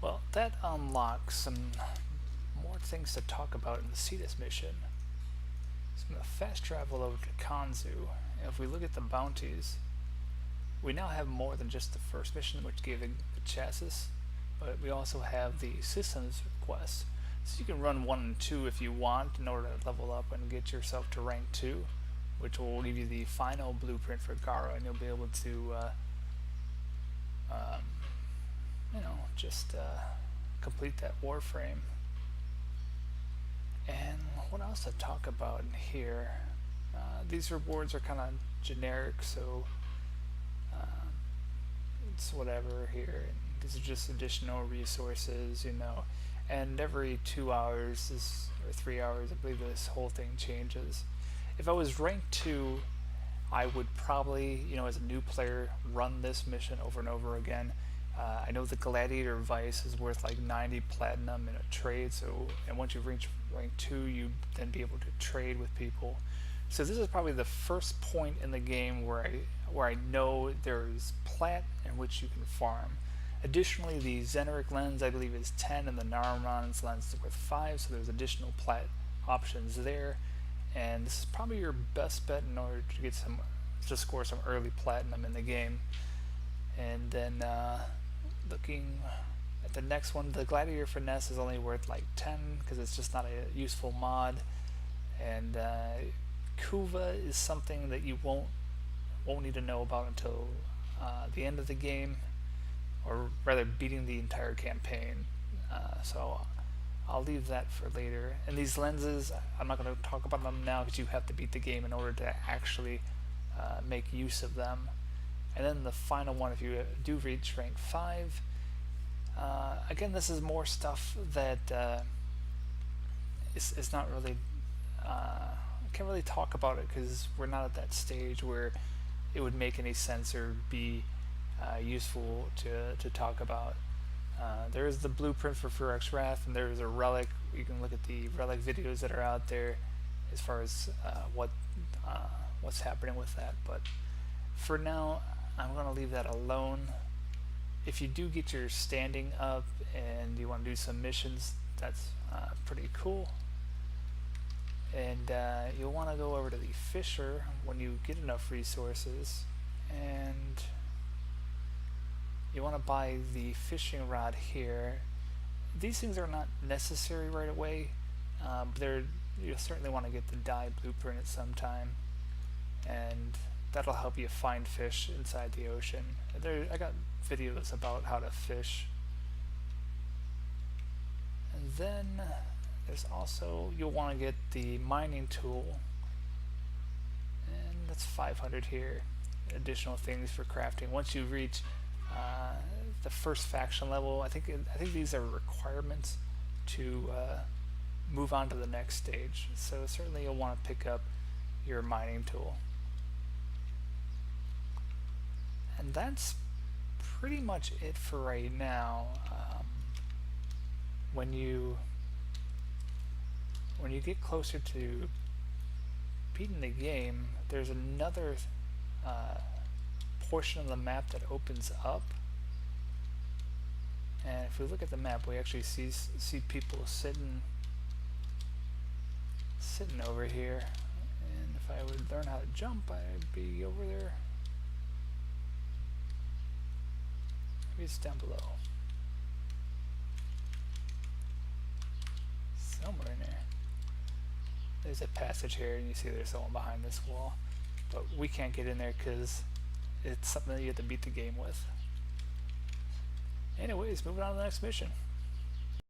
Well, that unlocks some more things to talk about in the Cetus mission. So I'm going to fast travel over to Kanzu, and if we look at the bounties, we now have more than just the first mission, which gave the chassis, but we also have the systems requests. So you can run 1 and 2 if you want in order to level up and get yourself to rank 2, which will give you the final blueprint for Gara, and you'll be able to just complete that Warframe. And what else to talk about in here? These rewards are kind of generic, so it's whatever here. And these are just additional resources, and every 2 hours or 3 hours, I believe this whole thing changes. If I was ranked 2, I would probably, as a new player, run this mission over and over again. I know the Gladiator Vice is worth like 90 platinum in a trade, and once you reach rank 2, you then be able to trade with people. So this is probably the first point in the game where I know there is plat in which you can farm. Additionally, the Xeneric lens I believe is 10, and the Narumon's lens is worth 5, so there's additional plat options there. And this is probably your best bet in order to score some early platinum in the game. And then looking at the next one, the Gladiator Finesse is only worth like 10 because it's just not a useful mod. And Kuva is something that you won't need to know about until the end of the game, or rather beating the entire campaign. So I'll leave that for later. And these lenses, I'm not going to talk about them now because you have to beat the game in order to actually make use of them. And then the final one, if you do reach rank 5, again, this is more stuff that it's not really, I can't really talk about it because we're not at that stage where it would make any sense or be useful to talk about. There is the blueprint for Furex Wrath, and there is a relic. You can look at the relic videos that are out there as far as what's happening with that. But for now, I'm going to leave that alone. If you do get your standing up and you want to do some missions, that's pretty cool. And you'll want to go over to the Fisher when you get enough resources, and you want to buy the fishing rod here. These things are not necessary right away, but you'll certainly want to get the dye blueprint at some time, and that'll help you find fish inside the ocean. I got videos about how to fish. And then there's also, you'll want to get the mining tool, and that's 500 here. Additional things for crafting. Once you reach the first faction level, I think these are requirements to move on to the next stage. So certainly you'll want to pick up your mining tool. And that's pretty much it for right now. When you get closer to beating the game, there's another portion of the map that opens up, and if we look at the map, we actually see people sitting over here. And if I would learn how to jump, I'd be over there. Maybe it's down below. Somewhere in there. There's a passage here, and you see there's someone behind this wall. But we can't get in there because it's something that you have to beat the game with. Anyways, moving on to the next mission.